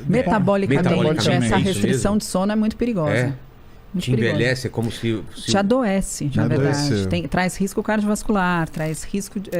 Metabolicamente, essa isso restrição mesmo? de sono é muito perigosa. É? Muito Te envelhece, é como se... Te adoece, na verdade. Traz risco cardiovascular, traz risco de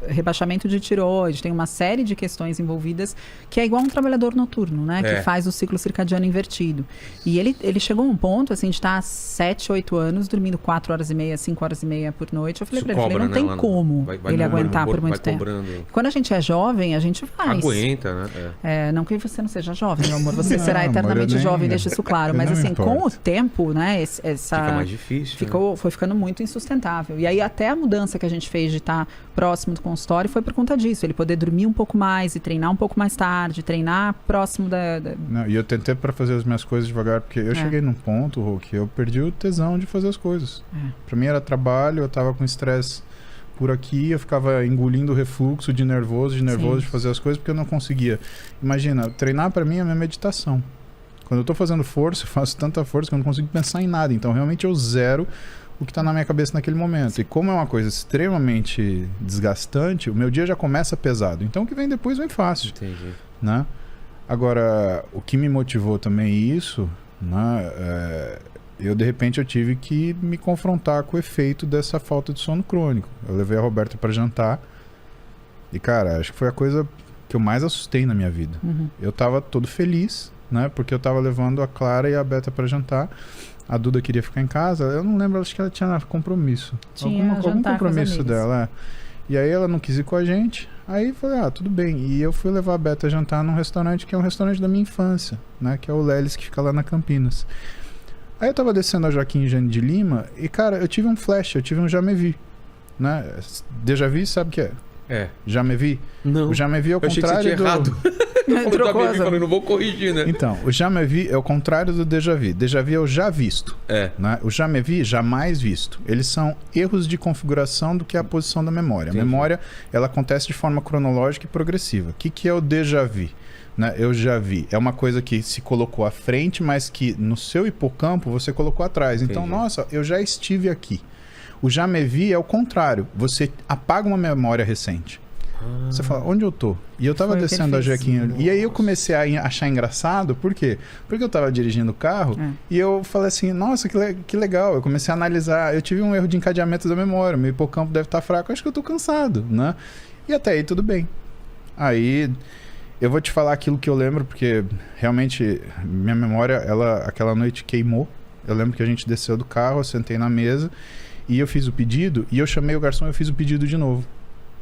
rebaixamento de tireoide, tem uma série de questões envolvidas que é igual um trabalhador noturno, né? Que faz o ciclo circadiano invertido. E ele chegou a um ponto, assim, de estar há 7, 8 anos dormindo 4 horas e meia, 5 horas e meia por noite. Eu falei pra ele, não tem como ele aguentar por muito tempo. Quando a gente é jovem, a gente faz. Aguenta, né? Não que você não seja jovem, meu amor. Você será eternamente jovem, deixa isso claro. Mas assim, com o tempo, né? Fica mais difícil. Foi ficando muito insustentável. E aí até a mudança que a gente fez de estar próximo do consultório foi por conta disso. Ele poder dormir um pouco mais e treinar um pouco mais tarde, treinar próximo da... Não, e eu tentei para fazer as minhas coisas devagar, porque eu cheguei num ponto, Rô, que eu perdi o tesão de fazer as coisas. Para mim era trabalho, eu tava com estresse por aqui, eu ficava engolindo refluxo de nervoso de fazer as coisas, porque eu não conseguia. Imagina, treinar para mim é a minha meditação. Quando eu tô fazendo força, eu faço tanta força que eu não consigo pensar em nada. Então, realmente, eu zero o que tá na minha cabeça naquele momento. E como é uma coisa extremamente desgastante, o meu dia já começa pesado. Então, o que vem depois vem fácil. Entendi. Né? Agora, o que me motivou também isso, né, de repente, eu tive que me confrontar com o efeito dessa falta de sono crônico. Eu levei a Roberta para jantar e, cara, acho que foi a coisa que eu mais assustei na minha vida. Eu tava todo feliz, né? Porque eu tava levando a Clara e a Beta para jantar. A Duda queria ficar em casa. Eu não lembro, acho que ela tinha compromisso. Algum compromisso dela. E aí ela não quis ir com a gente. Aí falei, tudo bem. E eu fui levar a Beta a jantar num restaurante que é um restaurante da minha infância, né? Que é o Lelis, que fica lá na Campinas. Aí eu tava descendo a Joaquim Jane de Lima e, cara, eu tive um flash, eu tive um jamais vi, né? Déjà vu, sabe o que é? Jamais vi? Não. O jamais vi é o contrário do... errado. Eu falei, não vou corrigir, né? Então, o jamais vi é o contrário do déjà vu. Déjà vu é o já visto. Né? O jamais vi, jamais visto. Eles são erros de configuração do que é a posição da memória. Entendi. A memória, ela acontece de forma cronológica e progressiva. O que é o déjà vu? Né? Eu já vi. É uma coisa que se colocou à frente, mas que no seu hipocampo você colocou atrás. Então, Entendi. nossa, eu já estive aqui. O jamais vi é o contrário. Você apaga uma memória recente. Você fala, onde eu tô? E eu tava descendo a Jequinha. E aí eu comecei a achar engraçado. Por quê? Porque eu tava dirigindo o carro e eu falei assim, nossa, que legal. Eu comecei a analisar. Eu tive um erro de encadeamento da memória. Meu hipocampo deve estar fraco. Acho que eu tô cansado, né? E até aí tudo bem. Aí eu vou te falar aquilo que eu lembro, porque realmente minha memória, aquela noite queimou. Eu lembro que a gente desceu do carro, eu sentei na mesa e eu fiz o pedido. E eu chamei o garçom e eu fiz o pedido de novo.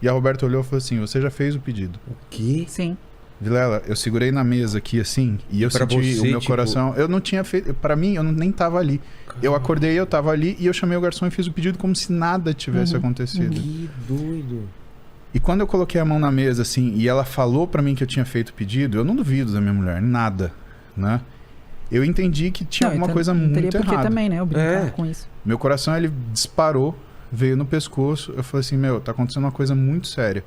E a Roberta olhou e falou assim, você já fez o pedido. O quê? Sim. Vilela, eu segurei na mesa aqui assim, e eu senti o meu coração... Eu não tinha feito... Pra mim, eu nem tava ali. Eu acordei, eu tava ali, e eu chamei o garçom e fiz o pedido como se nada tivesse acontecido. Que doido. E quando eu coloquei a mão na mesa, assim, e ela falou pra mim que eu tinha feito o pedido, eu não duvido da minha mulher, nada, né? Eu entendi que tinha alguma coisa muito errada. Teria porque também, né? Eu brincar com isso. Meu coração, ele disparou, veio no pescoço. Eu falei assim, tá acontecendo uma coisa muito séria.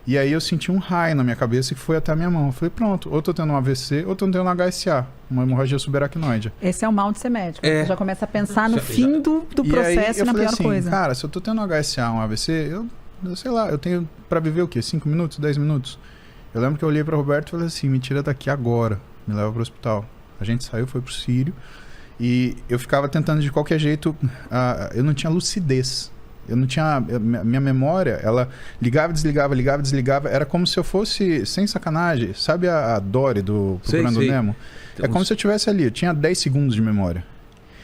E aí eu senti um raio na minha cabeça que foi até a minha mão. Eu falei, pronto, ou tô tendo um AVC, ou tô tendo um HSA, uma hemorragia subaracnoide. Esse é o mal de ser médico. Você já começa a pensar no fim do processo e na pior coisa. Cara, se eu tô tendo um HSA, um AVC, eu sei lá, eu tenho pra viver o quê? 5 minutos, 10 minutos? Eu lembro que eu olhei pra Roberto e falei assim, me tira daqui agora, me leva pro hospital. A gente saiu, foi pro Sírio, e eu ficava tentando de qualquer jeito, eu não tinha lucidez. Eu não tinha... Minha memória, ela ligava, desligava. Era como se eu fosse, sem sacanagem, sabe a Dory do Procurando Nemo? É como se eu estivesse ali. Eu tinha 10 segundos de memória.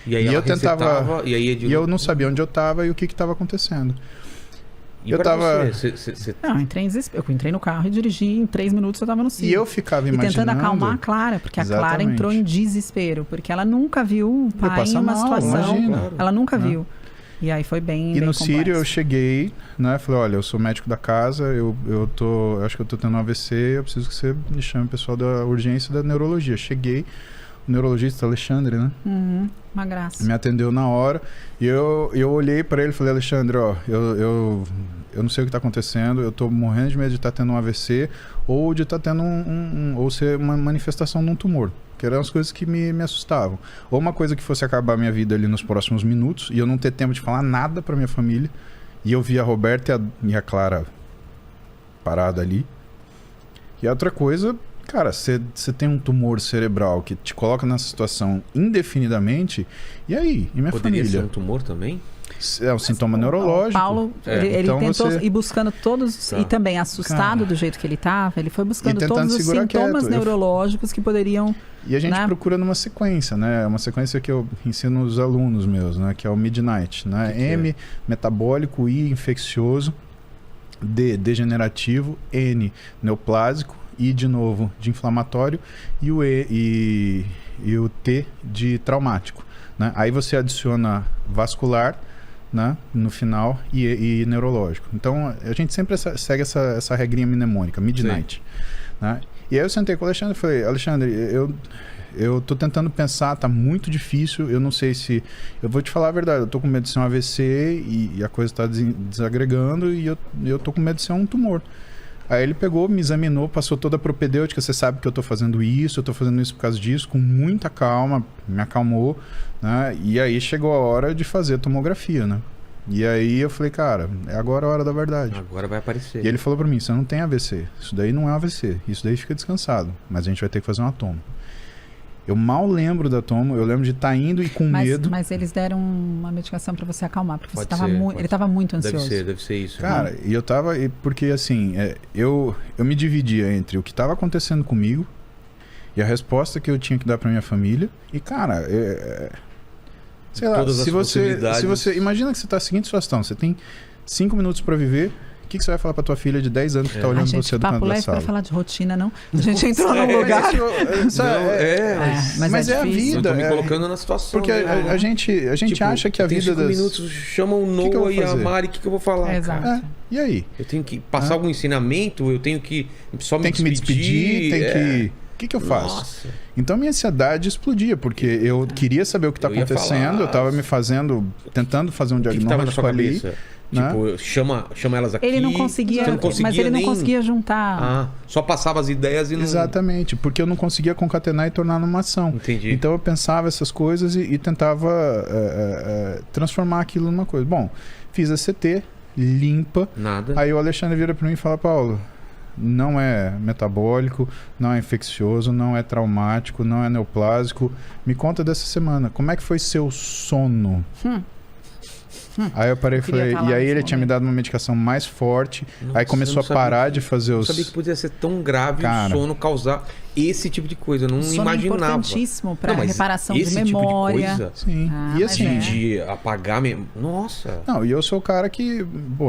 E aí eu tentava... E eu não sabia onde eu estava e o que estava acontecendo. E eu tava... Você... Não, eu entrei no carro e dirigi. Em 3 minutos eu tava no Sírio. E eu ficava imaginando... E tentando acalmar a Clara, porque a Clara entrou em desespero. Porque ela nunca viu o pai em uma situação... Imagina. Ela nunca viu. E aí foi bem no complexo. Sírio eu cheguei, né? Falei, olha, eu sou médico da casa, eu acho que eu tô tendo um AVC, eu preciso que você me chame o pessoal da urgência da neurologia. Cheguei, o neurologista Alexandre, né? Uma graça. Me atendeu na hora e eu olhei para ele e falei, Alexandre, ó, eu não sei o que tá acontecendo, eu tô morrendo de medo de estar tendo um AVC ou de estar tendo ou ser uma manifestação de um tumor. Que eram as coisas que me assustavam. Ou uma coisa que fosse acabar a minha vida ali nos próximos minutos e eu não ter tempo de falar nada pra minha família. E eu vi a Roberta e a Clara parada ali. E a outra coisa, cara, você tem um tumor cerebral que te coloca nessa situação indefinidamente, e aí? E minha Poderia família? Ser um tumor também? É um sintoma neurológico. O Paulo, ele então tentou ir buscando todos, e também assustado do jeito que ele estava, ele foi buscando todos os sintomas neurológicos que poderiam... E a gente procura numa sequência, né? Uma sequência que eu ensino os alunos meus, né? Que é o Midnight, né? M, metabólico, I, infeccioso, D, degenerativo, N, neoplásico, I de novo de inflamatório e o T de traumático, né? Aí você adiciona vascular, né, no final e neurológico. Então a gente sempre segue essa regrinha mnemônica, Midnight, né? E aí eu sentei com o Alexandre e falei: Alexandre, eu tô tentando pensar, tá muito difícil, eu não sei se... Eu vou te falar a verdade, eu tô com medo de ser um AVC e a coisa tá desagregando e eu tô com medo de ser um tumor. Aí ele pegou, me examinou, passou toda a propedêutica, você sabe que eu tô fazendo isso, eu tô fazendo isso por causa disso, com muita calma, me acalmou, né? E aí chegou a hora de fazer a tomografia, né? E aí eu falei: cara, é agora a hora da verdade. Agora vai aparecer. E ele falou pra mim: você não tem AVC, isso daí não é AVC, isso daí fica descansado, mas a gente vai ter que fazer uma tomo. Eu mal lembro da tomo, eu lembro de estar indo e com medo. Mas eles deram uma medicação pra você acalmar, porque ele tava muito ansioso. Deve ser isso. Cara, e eu tava... Porque assim, eu me dividia entre o que tava acontecendo comigo e a resposta que eu tinha que dar pra minha família. E cara, sei lá, se você... Imagina que você tá na seguinte situação, você tem 5 minutos pra viver... O que você vai falar pra tua filha de 10 anos que tá olhando você do canto da sala? Pra falar de rotina, não. A gente entrou num lugar... Mas é a vida. Eu tô me colocando na situação. Porque a gente tipo, acha que a vida... 5 minutos, chama o Noah e a Mari, o que eu vou falar? Exato. E aí? Eu tenho que passar algum ensinamento, eu tenho que só me despedir, O que eu faço? Nossa. Então minha ansiedade explodia, porque eu queria saber o que tá acontecendo, eu tava tentando fazer um diagnóstico ali. Tipo, chama elas aqui. Ele não conseguia, mas ele não conseguia juntar. Só passava as ideias e não... Exatamente, porque eu não conseguia concatenar e tornar numa ação. Entendi. Então eu pensava essas coisas e tentava transformar aquilo numa coisa. Bom, fiz a CT, limpa. Nada. Aí o Alexandre vira para mim e fala: Paulo, não é metabólico, não é infeccioso, não é traumático, não é neoplásico. Me conta dessa semana, como é que foi seu sono? Aí eu parei e falei, e aí ele tinha me dado uma medicação mais forte. Nossa, aí começou a parar de fazer os... Eu sabia que podia ser tão grave o sono causar esse tipo de coisa. Eu não imaginava. É importantíssimo para reparação de memória. Tipo de coisa? Sim. E assim, de apagar... Nossa. Não, e eu sou o cara que,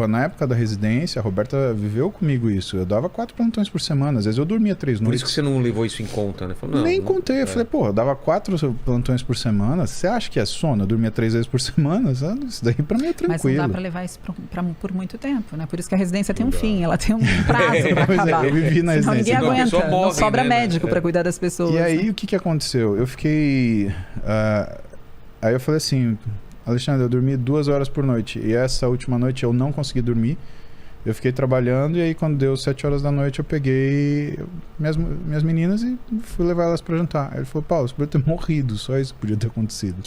na época da residência, a Roberta viveu comigo isso. Eu dava 4 plantões por semana. Às vezes eu dormia 3 noites. Por isso que você não levou isso em conta, né? Falei, nem contei. Eu falei, eu dava 4 plantões por semana. Você acha que é sono? Eu dormia 3 vezes por semana? Isso daí pra mim é tranquilo. Mas não dá pra levar isso por muito tempo, né? Por isso que a residência tem um fim. Ela tem um prazo pra acabar. Eu vivi na residência. Ninguém aguenta. Não sobra médico pra cuidar das pessoas. E aí, o que aconteceu? Eu fiquei... aí eu falei assim, Alexandre, eu dormi 2 horas por noite. E essa última noite eu não consegui dormir. Eu fiquei trabalhando e aí quando deu 7 horas da noite eu peguei minhas meninas e fui levar elas pra jantar. Aí ele falou, Paulo, você podia ter morrido, só isso podia ter acontecido.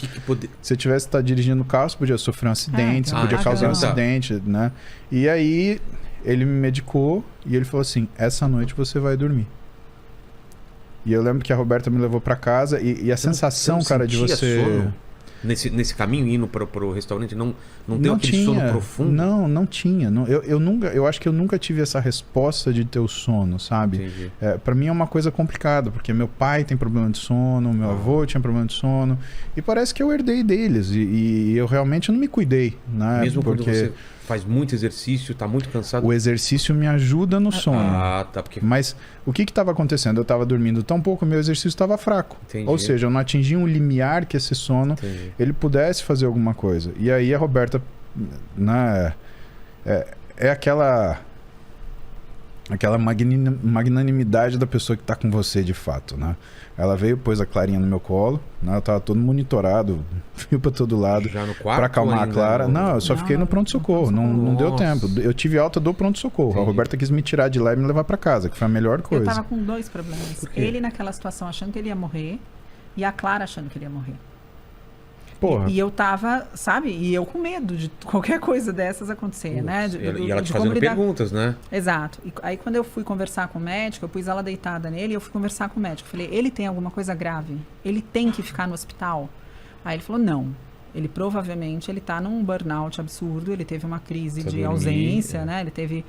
Se eu tivesse estado dirigindo o carro, você podia sofrer um acidente, você podia causar um acidente, né? E aí ele me medicou e ele falou assim, essa noite você vai dormir. E eu lembro que a Roberta me levou pra casa e a sensação, cara, de você... Sono? Nesse caminho, indo pro restaurante, não deu aquele sono profundo? Não tinha. Eu acho que eu nunca tive essa resposta de ter o sono, sabe? Pra mim é uma coisa complicada, porque meu pai tem problema de sono, meu avô tinha problema de sono, e parece que eu herdei deles, e eu realmente não me cuidei, né? Mesmo porque... quando você faz muito exercício, tá muito cansado? O exercício me ajuda no sono. Tá. Porque... Mas o que estava acontecendo? Eu estava dormindo tão pouco, meu exercício estava fraco. Entendi. Ou seja, eu não atingi um limiar que esse sono ele pudesse fazer alguma coisa. E aí a Roberta, né, é aquela magnanimidade da pessoa que está com você de fato, né? Ela veio, pôs a Clarinha no meu colo, né? Eu tava todo monitorado, fio para todo lado, para acalmar a Clara. Não, eu só fiquei no pronto-socorro, não deu tempo. Eu tive alta do pronto-socorro. A Roberta quis me tirar de lá e me levar para casa, que foi a melhor coisa. Eu tava com 2 problemas. Ele naquela situação achando que ele ia morrer e a Clara achando que ele ia morrer. Porra. E eu tava, sabe? E eu com medo de qualquer coisa dessas acontecer, né? E ela te fazendo perguntas, né? Exato. E aí quando eu fui conversar com o médico, eu pus ela deitada nele e eu fui conversar com o médico. Falei, ele tem alguma coisa grave? Ele tem que ficar no hospital? Aí ele falou, não. Ele provavelmente tá num burnout absurdo, ele teve uma crise de ausência, né? Ele teve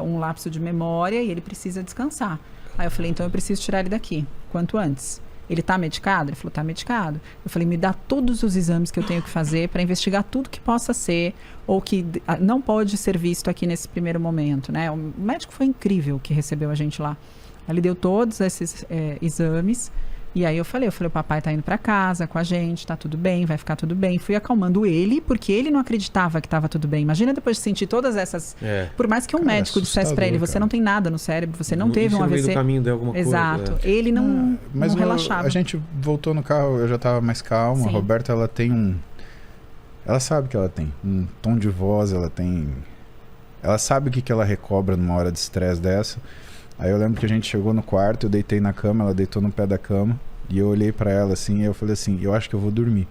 um lapso de memória e ele precisa descansar. Aí eu falei, então eu preciso tirar ele daqui, quanto antes. Ele tá medicado? Ele falou, tá medicado. Eu falei, me dá todos os exames que eu tenho que fazer para investigar tudo que possa ser ou que não pode ser visto aqui nesse primeiro momento, né? O médico foi incrível que recebeu a gente lá. Ele deu todos esses exames. E aí eu falei, o papai tá indo para casa com a gente, tá tudo bem, vai ficar tudo bem. Fui acalmando ele, porque ele não acreditava que tava tudo bem. Imagina depois de sentir todas essas... Por mais que um médico dissesse para ele, você não tem nada no cérebro, você não teve um AVC. No meio do caminho deu alguma coisa. Exato. Ele não relaxava. A gente voltou no carro, eu já tava mais calmo. Sim. A Roberta, ela tem ela sabe que ela tem um tom de voz, ela sabe o que ela recobra numa hora de estresse dessa. Aí eu lembro que a gente chegou no quarto, eu deitei na cama, ela deitou no pé da cama, e eu olhei pra ela assim, e eu falei assim, eu acho que eu vou dormir.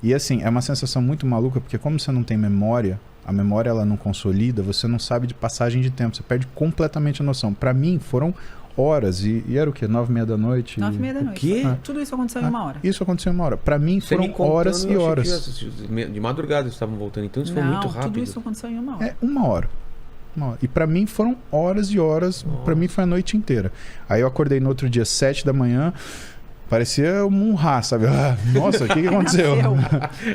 E assim, é uma sensação muito maluca, porque como você não tem memória, a memória ela não consolida, você não sabe de passagem de tempo, você perde completamente a noção. Pra mim, foram horas, e era o quê? 9h30 da noite? 9h30 da noite. O quê? Tudo isso aconteceu em uma hora. Isso aconteceu em uma hora. Pra mim, foram horas e horas. De madrugada eles estavam voltando, então isso foi muito rápido. Tudo isso aconteceu em uma hora. É, uma hora. E pra mim foram horas e horas. Pra mim foi a noite inteira. Aí eu acordei no outro dia, 7 da manhã. Parecia um Ra, sabe? Nossa, o que aconteceu?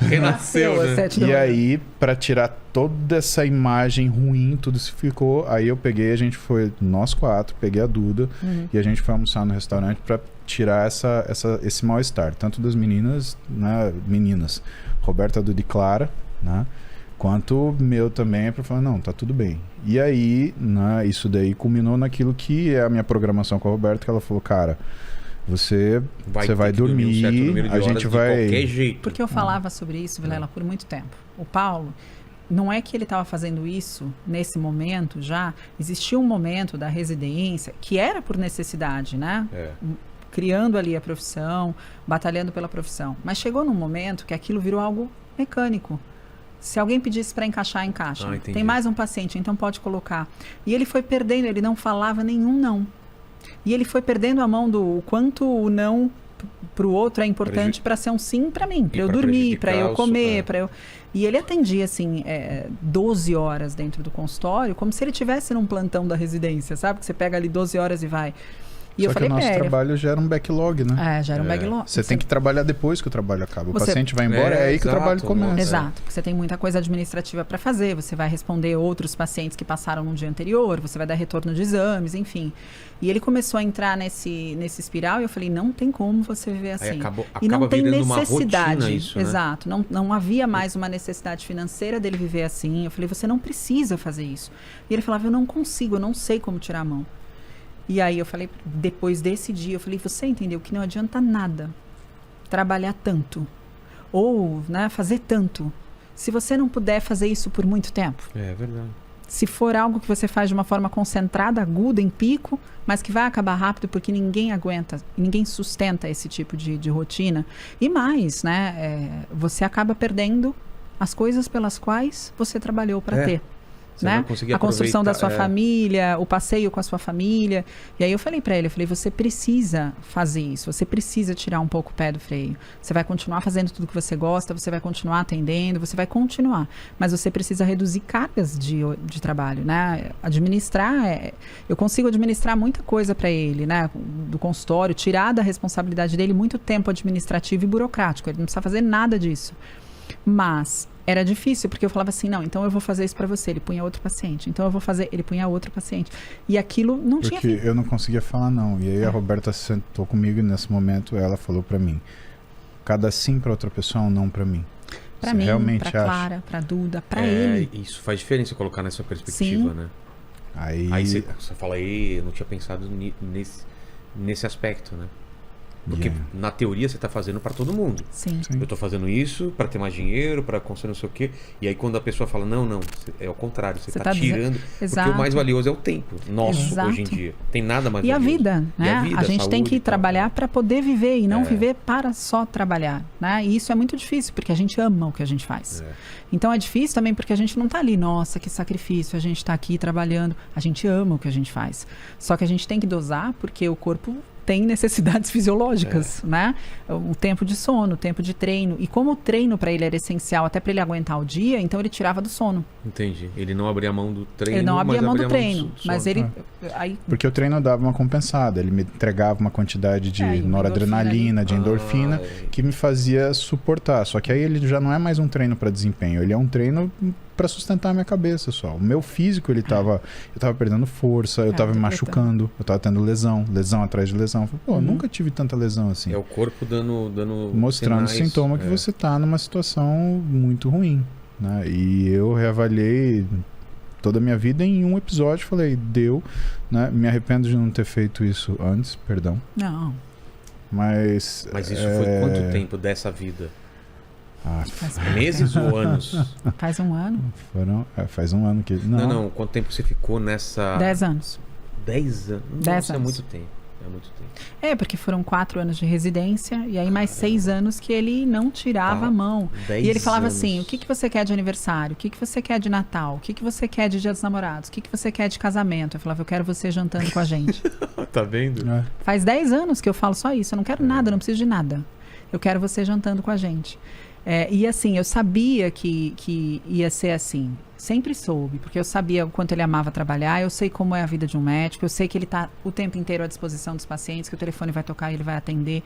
Renasceu, né? E aí, pra tirar toda essa imagem ruim, tudo se ficou. Aí eu peguei, a gente foi, nós 4, peguei a Duda e a gente foi almoçar no restaurante pra tirar esse mal-estar. Tanto das meninas, né? Meninas. Roberta, Duda e Clara, né? Quanto meu também, para falar, não, tá tudo bem. E aí, né, isso daí culminou naquilo que é a minha programação com a Roberta, que ela falou, cara, você vai dormir, a gente vai... De qualquer jeito. Porque eu falava sobre isso, Vilela, por muito tempo. O Paulo, não é que ele estava fazendo isso nesse momento já, existia um momento da residência que era por necessidade, né? Criando ali a profissão, batalhando pela profissão. Mas chegou num momento que aquilo virou algo mecânico. Se alguém pedisse para encaixar, encaixa. Tem mais um paciente, então pode colocar. E ele foi perdendo, ele não falava nenhum não. E ele foi perdendo a mão do quanto o não para o outro é importante para ser um sim para mim, para eu dormir, para eu comer, para eu... E ele atendia, assim, 12 horas dentro do consultório, como se ele estivesse num plantão da residência, sabe? Que você pega ali 12 horas e vai... E Só que o nosso trabalho gera um backlog, né? Gera um backlog. Você tem que trabalhar depois que o trabalho acaba. O paciente vai embora, é aí que o trabalho começa. Exato, porque você tem muita coisa administrativa para fazer, você vai responder outros pacientes que passaram no dia anterior, você vai dar retorno de exames, enfim. E ele começou a entrar nesse espiral e eu falei, não tem como você viver assim. Acaba e não tem necessidade. Uma rotina isso, né? Exato, não havia mais uma necessidade financeira dele viver assim. Eu falei, você não precisa fazer isso. E ele falava, eu não consigo, eu não sei como tirar a mão. E aí eu falei, depois desse dia, eu falei, você entendeu que não adianta nada trabalhar tanto ou, né, fazer tanto se você não puder fazer isso por muito tempo. É verdade. Se for algo que você faz de uma forma concentrada, aguda, em pico, mas que vai acabar rápido porque ninguém aguenta, ninguém sustenta esse tipo de rotina. E mais, né, você acaba perdendo as coisas pelas quais você trabalhou para ter. Né? A construção da sua família, o passeio com a sua família. E aí eu falei para ele, você precisa fazer isso, você precisa tirar um pouco o pé do freio. Você vai continuar fazendo tudo que você gosta, você vai continuar atendendo, você vai continuar. Mas você precisa reduzir cargas de trabalho, né? Administrar, eu consigo administrar muita coisa para ele, né? Do consultório, tirar da responsabilidade dele muito tempo administrativo e burocrático. Ele não precisa fazer nada disso. Mas era difícil, porque eu falava assim, não, então eu vou fazer isso para você, ele punha outro paciente, então eu vou fazer, ele punha outro paciente. E aquilo não tinha... Porque eu não conseguia falar não. E aí a Roberta sentou comigo e nesse momento ela falou para mim, cada sim para outra pessoa é um não para mim. Para mim, para Clara, para Duda, para ele. Isso faz diferença colocar nessa perspectiva, né? Aí você fala, eu não tinha pensado nesse aspecto, né? Porque na teoria você está fazendo para todo mundo. Sim. Eu estou fazendo isso para ter mais dinheiro, para conseguir não sei o quê. E aí quando a pessoa fala, não, é ao contrário. Você está tirando. Porque o mais valioso é o tempo nosso hoje em dia. Tem nada mais valioso. E a vida, né? A gente tem que trabalhar tal. para poder viver e não viver para só trabalhar, né? E isso é muito difícil, porque a gente ama o que a gente faz. Então é difícil também porque a gente não está ali, nossa, que sacrifício, a gente está aqui trabalhando. A gente ama o que a gente faz. Só que a gente tem que dosar, porque o corpo tem necessidades fisiológicas, né? O tempo de sono, o tempo de treino. E como o treino para ele era essencial até para ele aguentar o dia, então ele tirava do sono. Entendi. Ele não abria mão do treino. Ele não abria mão do treino, do mas ele... Aí... Porque o treino dava uma compensada. Ele me entregava uma quantidade de noradrenalina, de endorfina, que me fazia suportar. Só que aí ele já não é mais um treino para desempenho. Ele é um treino para sustentar a minha cabeça só. O meu físico, eu tava perdendo força, eu tava me machucando, eu tava tendo lesão atrás de lesão. Pô, eu nunca tive tanta lesão assim. É o corpo dando mostrando sintoma que você tá numa situação muito ruim, né? E eu reavaliei toda a minha vida em um episódio, falei, deu, né? Me arrependo de não ter feito isso antes, perdão. Não. Mas isso foi quanto tempo dessa vida? Faz meses ou anos? Faz um ano. Faz um ano que... Não. Quanto tempo você ficou nessa... 10 anos. 10 anos? 10 anos. É muito tempo. É muito tempo. Porque foram 4 anos de residência e aí mais 6 anos que ele não tirava a mão. E ele falava assim, o que você quer de aniversário? O que você quer de Natal? O que você quer de Dia dos Namorados? O que você quer de casamento? Eu falava, eu quero você jantando com a gente. Tá vendo? Faz 10 anos que eu falo só isso. Eu não quero nada, eu não preciso de nada. Eu quero você jantando com a gente. E assim, eu sabia que ia ser assim. Sempre soube, porque eu sabia o quanto ele amava trabalhar, eu sei como é a vida de um médico, eu sei que ele está o tempo inteiro à disposição dos pacientes, que o telefone vai tocar e ele vai atender.